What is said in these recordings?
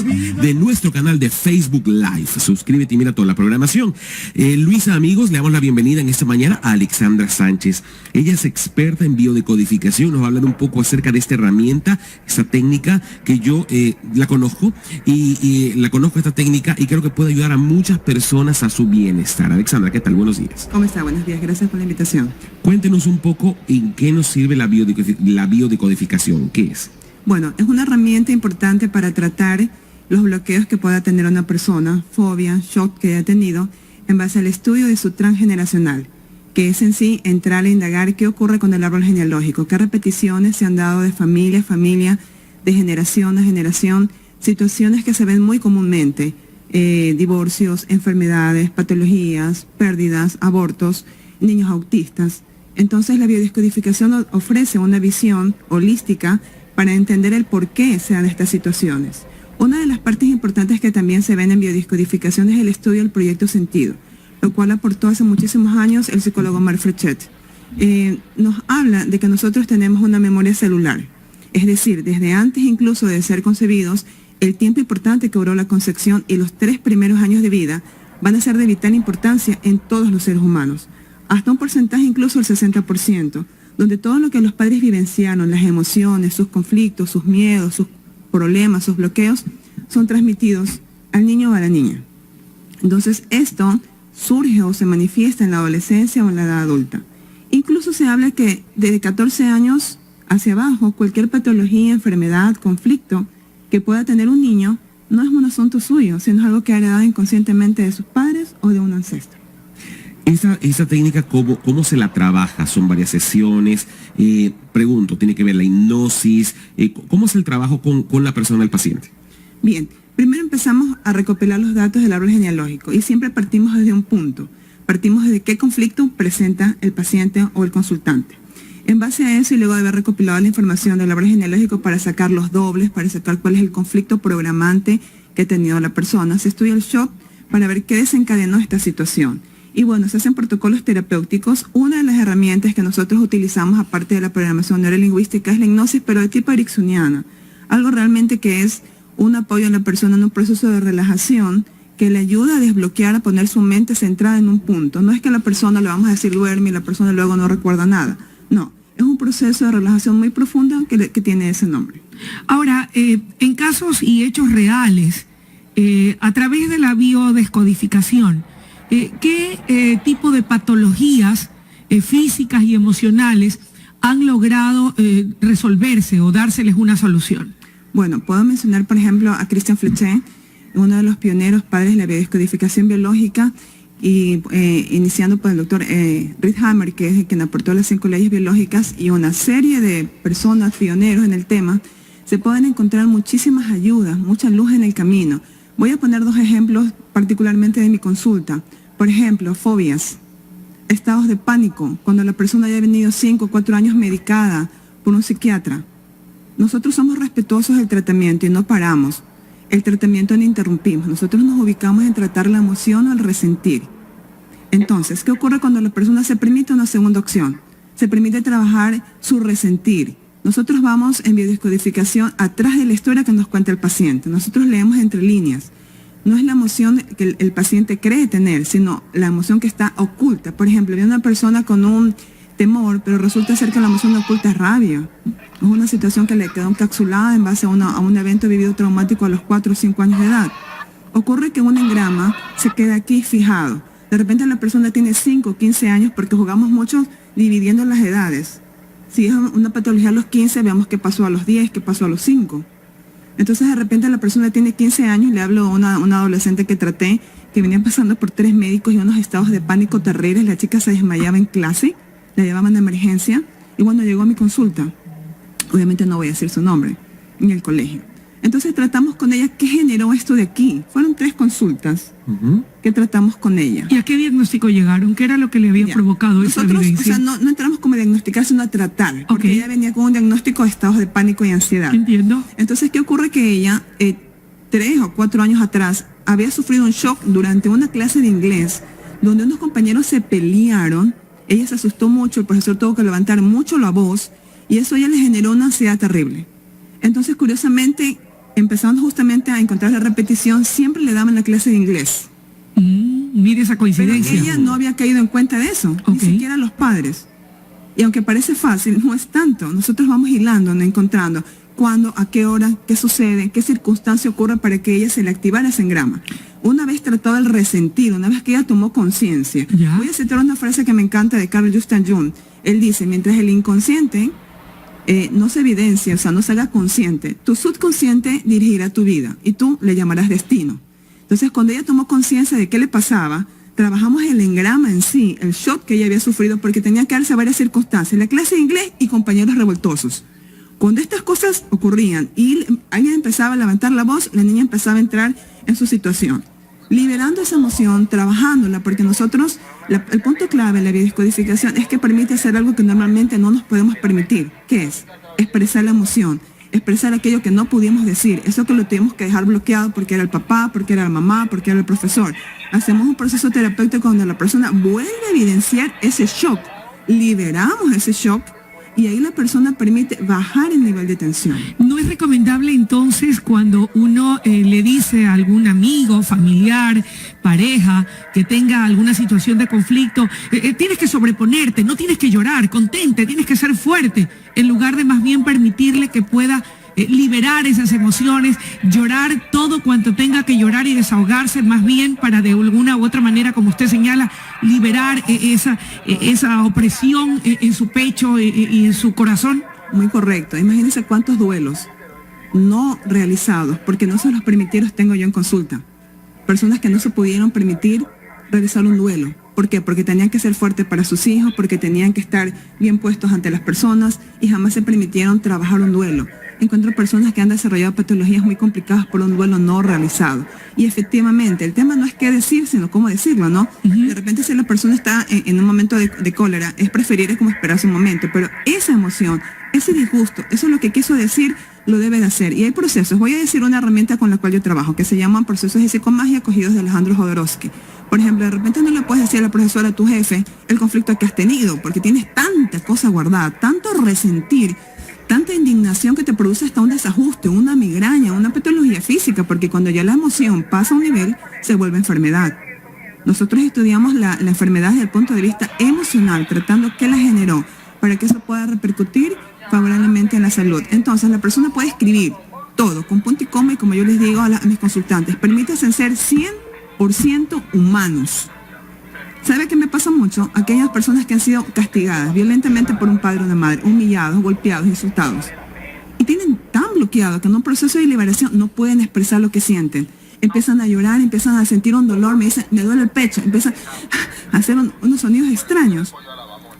de nuestro canal de Facebook Live. Suscríbete y mira toda la programación. Luisa, amigos, le damos la bienvenida en esta mañana a Alexandra Sánchez. Ella es experta en biodecodificación. Nos va a hablar un poco acerca de esta herramienta, esta técnica que yo la conozco y la conozco esta técnica y creo que puede ayudar a muchas personas a su bienestar. Alexandra, ¿qué tal? Buenos días. ¿Cómo está? Buenos días. Gracias por la invitación. Cuéntenos un poco en qué nos sirve la biodecodificación. ¿Qué es? Bueno, es una herramienta importante para tratar los bloqueos que pueda tener una persona, fobia, shock que haya tenido, en base al estudio de su transgeneracional, que es en sí entrar a indagar qué ocurre con el árbol genealógico, qué repeticiones se han dado de familia a familia, de generación a generación, situaciones que se ven muy comúnmente, divorcios, enfermedades, patologías, pérdidas, abortos, niños autistas. Entonces la biodescodificación ofrece una visión holística para entender el por qué se dan estas situaciones. Una de las partes importantes que también se ven en biodescodificación es el estudio del proyecto sentido, lo cual aportó hace muchísimos años el psicólogo Mark Frechet. Nos habla de que nosotros tenemos una memoria celular, es decir, desde antes incluso de ser concebidos, el tiempo importante que duró la concepción y los 3 primeros años de vida van a ser de vital importancia en todos los seres humanos, hasta un porcentaje incluso el 60%, donde todo lo que los padres vivenciaron, las emociones, sus conflictos, sus miedos, sus problemas, sus bloqueos, son transmitidos al niño o a la niña. Entonces esto surge o se manifiesta en la adolescencia o en la edad adulta. Incluso se habla que desde 14 años hacia abajo, cualquier patología, enfermedad, conflicto que pueda tener un niño, no es un asunto suyo, sino es algo que ha heredado inconscientemente de sus padres o de un ancestro. Esa técnica, ¿cómo se la trabaja? Son varias sesiones. Pregunto, ¿tiene que ver la hipnosis? ¿Cómo es el trabajo con la persona, el paciente? Bien, primero empezamos a recopilar los datos del árbol genealógico y siempre partimos desde un punto. Partimos desde qué conflicto presenta el paciente o el consultante. En base a eso y luego de haber recopilado la información del árbol genealógico para sacar los dobles, para sacar cuál es el conflicto programante que ha tenido la persona, se estudia el shock para ver qué desencadenó esta situación. Y bueno, se hacen protocolos terapéuticos. Una de las herramientas que nosotros utilizamos, aparte de la programación neurolingüística, es la hipnosis, pero de tipo ericksoniana. Algo realmente que es un apoyo a la persona en un proceso de relajación que le ayuda a desbloquear, a poner su mente centrada en un punto. No es que la persona le vamos a decir duerme y la persona luego no recuerda nada. No, es un proceso de relajación muy profunda que tiene ese nombre. Ahora, en casos y hechos reales, a través de la biodescodificación, ¿qué tipo de patologías físicas y emocionales han logrado resolverse o dárseles una solución? Bueno, puedo mencionar, por ejemplo, a Christian Flechet, uno de los pioneros padres de la biodescodificación biológica, y iniciando por el doctor Reed Hammer, que es el quien aportó las 5 leyes biológicas, y una serie de personas pioneros en el tema. Se pueden encontrar muchísimas ayudas, mucha luz en el camino. Voy a poner 2 ejemplos particularmente de mi consulta. Por ejemplo, fobias, estados de pánico, cuando la persona haya venido 5 o 4 años medicada por un psiquiatra. Nosotros somos respetuosos del tratamiento y no paramos. El tratamiento no interrumpimos. Nosotros nos ubicamos en tratar la emoción o el resentir. Entonces, ¿qué ocurre cuando la persona se permite una segunda opción? Se permite trabajar su resentir. Nosotros vamos en biodescodificación atrás de la historia que nos cuenta el paciente. Nosotros leemos entre líneas. No es la emoción que el paciente cree tener, sino la emoción que está oculta. Por ejemplo, viene una persona con un temor, pero resulta ser que la emoción oculta es rabia. Es una situación que le quedó encapsulada en base a un evento vivido traumático a los 4 o 5 años de edad. Ocurre que un engrama se queda aquí fijado. De repente la persona tiene 5 o 15 años porque jugamos mucho dividiendo las edades. Si es una patología a los 15, veamos qué pasó a los 10, qué pasó a los 5. Entonces de repente la persona tiene 15 años, le hablo a una adolescente que traté, que venía pasando por 3 médicos y unos estados de pánico terribles. La chica se desmayaba en clase, la llevaban de emergencia y cuando llegó a mi consulta, obviamente no voy a decir su nombre, en el colegio. Entonces tratamos con ella qué generó esto de aquí. Fueron 3 consultas que tratamos con ella. ¿Y a qué diagnóstico llegaron? ¿Qué era lo que le había provocado esa vivencia? O sea, no entramos como a diagnosticar, sino a tratar. Porque ella venía con un diagnóstico de estados de pánico y ansiedad. Entiendo. Entonces, ¿qué ocurre? Que ella, 3 o 4 años atrás, había sufrido un shock durante una clase de inglés, donde unos compañeros se pelearon. Ella se asustó mucho, el profesor tuvo que levantar mucho la voz, y eso a ella le generó una ansiedad terrible. Entonces, curiosamente, empezando justamente a encontrar la repetición, siempre le daban la clase de inglés. Mire esa Pero coincidencia. ella no había caído en cuenta de eso, ni Ok. siquiera los padres. Y aunque parece fácil, no es tanto. Nosotros vamos hilando, no encontrando cuándo, a qué hora, qué sucede, qué circunstancia ocurre para que ella se le activara ese engrama. Una vez tratado el resentido, una vez que ella tomó conciencia. Ya. Voy a citar una frase que me encanta de Carl Gustav Jung. Él dice, mientras el inconsciente no se evidencia, o sea, no se haga consciente, tu subconsciente dirigirá tu vida y tú le llamarás destino. Entonces, cuando ella tomó conciencia de qué le pasaba, trabajamos el engrama en sí, el shock que ella había sufrido, porque tenía que darse varias circunstancias, la clase de inglés y compañeros revoltosos. Cuando estas cosas ocurrían y alguien empezaba a levantar la voz, la niña empezaba a entrar en su situación. Liberando esa emoción, trabajándola, porque nosotros, el punto clave de la biodescodificación es que permite hacer algo que normalmente no nos podemos permitir. ¿Qué es? Expresar la emoción, expresar aquello que no pudimos decir, eso que lo tuvimos que dejar bloqueado porque era el papá, porque era la mamá, porque era el profesor. Hacemos un proceso terapéutico donde la persona vuelve a evidenciar ese shock, liberamos ese shock y ahí la persona permite bajar el nivel de tensión. ¿No es recomendable entonces cuando uno le dice a algún amigo, familiar, pareja, que tenga alguna situación de conflicto, tienes que sobreponerte, no tienes que llorar, contente, tienes que ser fuerte, en lugar de más bien permitirle que pueda liberar esas emociones, llorar todo cuanto tenga que llorar y desahogarse más bien para de alguna u otra manera, como usted señala, liberar esa opresión en su pecho y en su corazón? Muy correcto. Imagínense cuántos duelos no realizados, porque no se los permitieron, tengo yo en consulta. Personas que no se pudieron permitir realizar un duelo. ¿Por qué? Porque tenían que ser fuertes para sus hijos, porque tenían que estar bien puestos ante las personas y jamás se permitieron trabajar un duelo. Encuentro personas que han desarrollado patologías muy complicadas por un duelo no realizado. Y efectivamente, el tema no es qué decir, sino cómo decirlo, ¿no? De repente si la persona está en un momento de cólera, es preferible como esperarse un momento, pero esa emoción, ese disgusto, eso es lo que quiso decir, lo debe de hacer. Y hay procesos. Voy a decir una herramienta con la cual yo trabajo, que se llaman procesos de psicomagia cogidos de Alejandro Jodorowsky. Por ejemplo, de repente no le puedes decir a la profesora, a tu jefe, el conflicto que has tenido, porque tienes tanta cosa guardada, tanto resentir, tanta indignación que te produce hasta un desajuste, una migraña, una patología física, porque cuando ya la emoción pasa a un nivel, se vuelve enfermedad. Nosotros estudiamos la enfermedad desde el punto de vista emocional, tratando qué la generó, para que eso pueda repercutir favorablemente en la salud. Entonces, la persona puede escribir todo, con punto y coma, y como yo les digo a mis consultantes, permítanse ser 100% humanos. ¿Sabe qué me pasa mucho? Aquellas personas que han sido castigadas violentamente por un padre o una madre, humillados, golpeados, insultados, y tienen tan bloqueado que en un proceso de liberación no pueden expresar lo que sienten. Empiezan a llorar, empiezan a sentir un dolor, me dicen, me duele el pecho, empiezan a hacer unos sonidos extraños.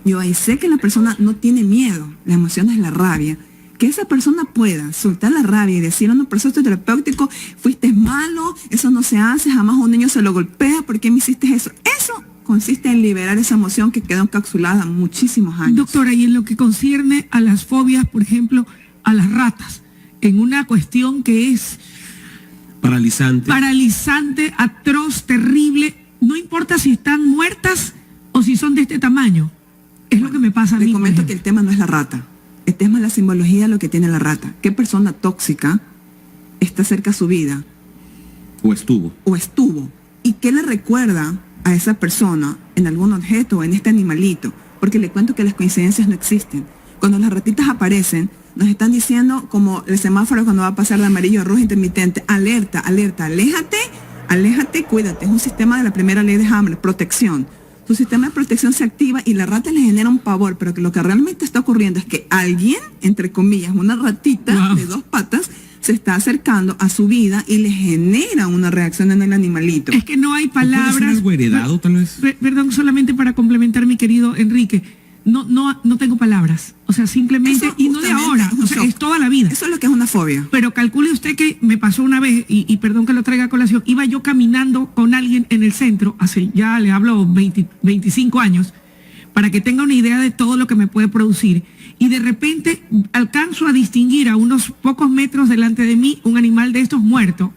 Yo ahí sé que la persona no tiene miedo, la emoción es la rabia. Que esa persona pueda soltar la rabia y decir en un proceso terapéutico, fuiste malo, eso no se hace, jamás un niño se lo golpea, ¿por qué me hiciste eso? Eso consiste en liberar esa emoción que quedó encapsulada muchísimos años. Doctora, y en lo que concierne a las fobias, por ejemplo, a las ratas, en una cuestión que es paralizante, atroz, terrible, no importa si están muertas o si son de este tamaño. Es lo que me pasa a mí. Le comento que el tema no es la rata. El tema es la simbología de lo que tiene la rata. ¿Qué persona tóxica está cerca a su vida? ¿O estuvo? ¿Y qué le recuerda a esa persona en algún objeto o en este animalito? Porque le cuento que las coincidencias no existen. Cuando las ratitas aparecen, nos están diciendo como el semáforo cuando va a pasar de amarillo a rojo intermitente, alerta, alerta, aléjate, cuídate. Es un sistema de la primera ley de Hammer, protección. Su sistema de protección se activa y la rata le genera un pavor, pero que lo que realmente está ocurriendo es que alguien, entre comillas, una ratita de 2 patas, se está acercando a su vida y le genera una reacción en el animalito. Es que no hay palabras. ¿Puede ser algo heredado, tal vez? Perdón, solamente para complementar, mi querido Enrique. No tengo palabras. O sea, simplemente, Eso y no de ahora, o sea, es toda la vida. Eso es lo que es una fobia. Pero calcule usted que me pasó una vez, y perdón que lo traiga a colación, iba yo caminando con alguien en el centro, hace ya le hablo 25 años, para que tenga una idea de todo lo que me puede producir. Y de repente alcanzo a distinguir a unos pocos metros delante de mí un animal de estos muerto.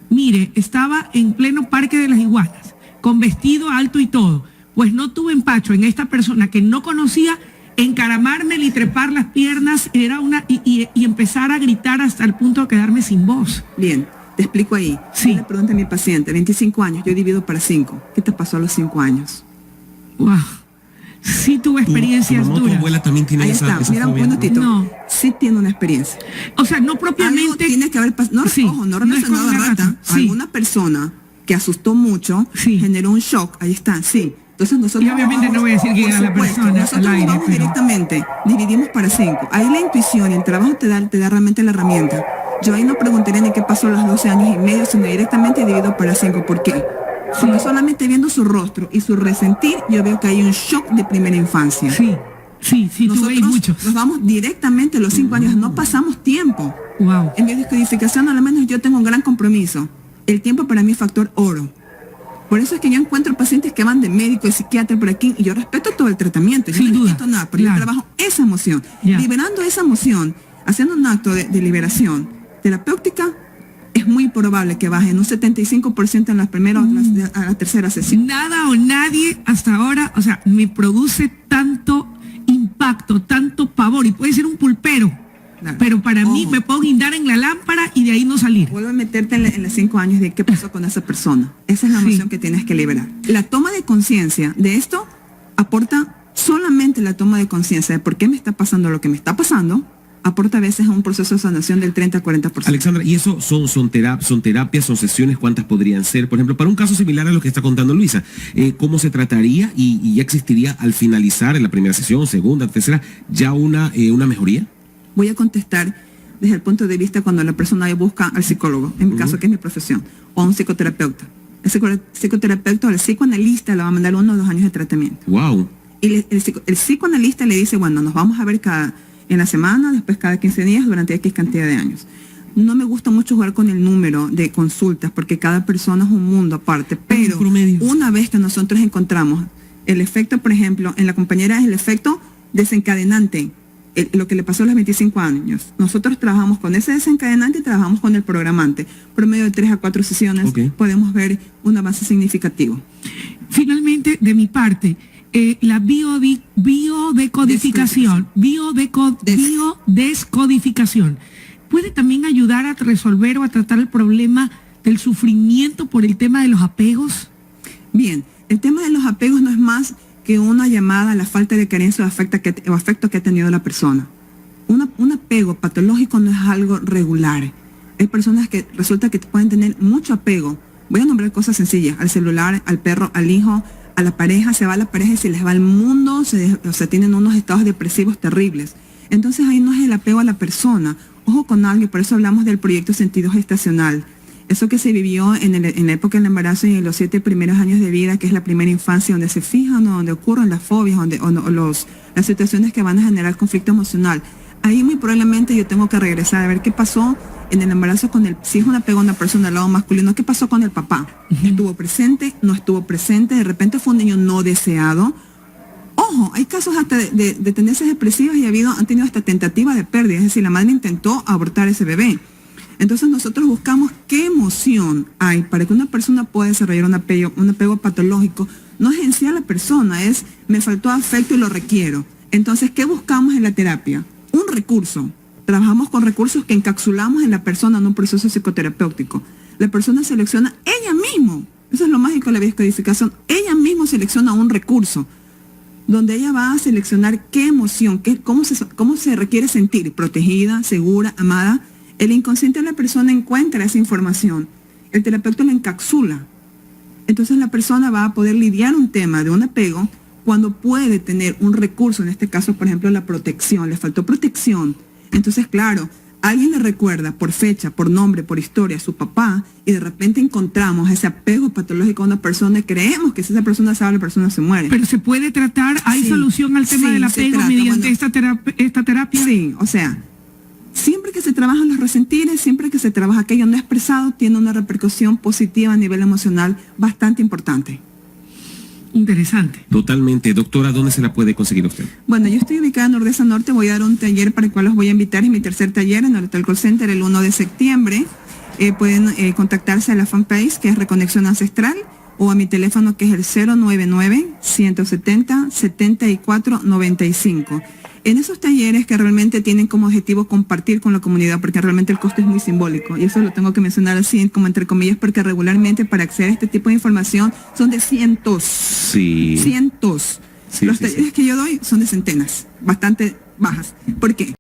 Mire, estaba en pleno Parque de las Iguanas, con vestido alto y todo. Pues no tuve empacho en esta persona que no conocía encaramarme y trepar las piernas y empezar a gritar hasta el punto de quedarme sin voz. Bien, te explico ahí. Sí. Yo le pregunto a mi paciente, 25 años, yo divido para 5. ¿Qué te pasó a los 5 años? Wow. Sí tuve experiencias tu mamá, duras. tu abuela también tiene Ahí esa está, mira un fobia. minutito. No. Sí tiene una experiencia. O sea, no Algo propiamente. tiene que haber pasado, Sí, ojo, no no es relacionado con a una rata. rata, sí. Alguna persona que asustó mucho, Sí. generó un shock, ahí está, sí. Entonces nosotros Y obviamente no voy a decir quién por era la supuesto, persona al nosotros aire, vamos pero- directamente, dividimos para 5. Ahí la intuición y el trabajo te da realmente la herramienta. Yo ahí no preguntaría ni qué pasó a los 12 años y medio, sino directamente divido para 5. ¿Por qué? Porque solamente viendo su rostro y su resentir, yo veo que hay un shock de primera infancia. Sí, tuve Nosotros muchos. nos vamos directamente a los 5 años, no pasamos tiempo. Wow. En biodescodificación, al menos yo tengo un gran compromiso. El tiempo para mí es factor oro. Por eso es que yo encuentro pacientes que van de médico y psiquiatra por aquí y yo respeto todo el tratamiento. Yo Sin no duda, quito nada, pero claro. yo trabajo esa emoción. Ya. Liberando esa emoción, haciendo un acto de liberación terapéutica, es muy probable que baje en un 75% en las primeras a la tercera sesión. Nada o nadie hasta ahora, o sea, me produce tanto impacto, tanto pavor, y puede ser un pulpero, Claro. pero para mí Ojo. me puedo guindar en la lámpara y de ahí no salir. Vuelve a meterte en los 5 años de qué pasó con esa persona. Esa es la Sí. emoción que tienes que liberar. La toma de conciencia de esto aporta solamente la toma de conciencia de por qué me está pasando lo que me está pasando, aporta a veces a un proceso de sanación del 30 a 40%. Alexandra, ¿y eso son terapias, son sesiones? ¿Cuántas podrían ser? Por ejemplo, para un caso similar a lo que está contando Luisa, ¿cómo se trataría y ya existiría al finalizar en la primera sesión, segunda, tercera, ya una mejoría? Voy a contestar desde el punto de vista cuando la persona busca al psicólogo, en mi caso que es mi profesión, o a un psicoterapeuta. El psicoterapeuta o el psicoanalista le va a mandar 1 o 2 años de tratamiento. Wow. Y el psicoanalista le dice, bueno, nos vamos a ver en la semana, después cada 15 días, durante X cantidad de años. No me gusta mucho jugar con el número de consultas, porque cada persona es un mundo aparte, pero promedio. una vez que nosotros encontramos el efecto, por ejemplo, en la compañera es el efecto desencadenante, lo que le pasó a los 25 años. Nosotros trabajamos con ese desencadenante y trabajamos con el programante. Por medio de 3 a 4 sesiones Ok. podemos ver un avance significativo. Finalmente, de mi parte, la biodecodificación, biodescodificación, puede también ayudar a resolver o a tratar el problema del sufrimiento por el tema de los apegos. Bien, el tema de los apegos no es más que una llamada a la falta de carencia o afecto que ha tenido la persona. Un apego patológico no es algo regular. Hay personas que resulta que pueden tener mucho apego. Voy a nombrar cosas sencillas: al celular, al perro, al hijo, a la pareja. Se va la pareja y se les va el mundo, tienen unos estados depresivos terribles. Entonces ahí no es el apego a la persona. Ojo con algo, por eso hablamos del proyecto sentido gestacional. Eso que se vivió en la época del embarazo y en los 7 primeros años de vida, que es la primera infancia, donde se fijan o donde ocurren las fobias, las situaciones que van a generar conflicto emocional. Ahí muy probablemente yo tengo que regresar a ver qué pasó en el embarazo si es un apego a una persona del lado masculino, ¿qué pasó con el papá? ¿Estuvo presente? ¿No estuvo presente? ¿De repente fue un niño no deseado? Ojo, hay casos hasta de tendencias depresivas y han tenido hasta tentativa de pérdida, es decir, la madre intentó abortar ese bebé. Entonces nosotros buscamos qué emoción hay para que una persona pueda desarrollar un apego patológico. No es en sí a la persona, es me faltó afecto y lo requiero. Entonces, ¿qué buscamos en la terapia? Un recurso. Trabajamos con recursos que encapsulamos en la persona en un proceso psicoterapéutico. La persona selecciona ella misma. Eso es lo mágico de la biodescodificación. Ella misma selecciona un recurso donde ella va a seleccionar qué emoción, cómo se requiere sentir, protegida, segura, amada. El inconsciente de la persona encuentra esa información. El terapeuta la encapsula. Entonces la persona va a poder lidiar un tema de un apego cuando puede tener un recurso, en este caso, por ejemplo, la protección. Le faltó protección. Entonces, claro, alguien le recuerda por fecha, por nombre, por historia a su papá y de repente encontramos ese apego patológico a una persona y creemos que si esa persona sabe, la persona se muere. Pero se puede tratar, hay Sí, solución al tema sí, del se apego trata, mediante bueno. esta terapia. Sí, o sea, siempre que se trabajan los resentires, siempre que se trabaja aquello no expresado, tiene una repercusión positiva a nivel emocional bastante importante. Interesante. Totalmente. Doctora, ¿dónde se la puede conseguir usted? Bueno, yo estoy ubicada en Nordesa Norte, voy a dar un taller para el cual los voy a invitar, es mi tercer taller en el Hotel Call Center el 1 de septiembre. Pueden contactarse a la fanpage que es Reconexión Ancestral o a mi teléfono que es el 099-170-7495. En esos talleres que realmente tienen como objetivo compartir con la comunidad, porque realmente el costo es muy simbólico, y eso lo tengo que mencionar así, como entre comillas, porque regularmente para acceder a este tipo de información son de cientos. Sí. Cientos. Sí, Los sí, talleres sí. que yo doy son de centenas, bastante bajas. ¿Por qué?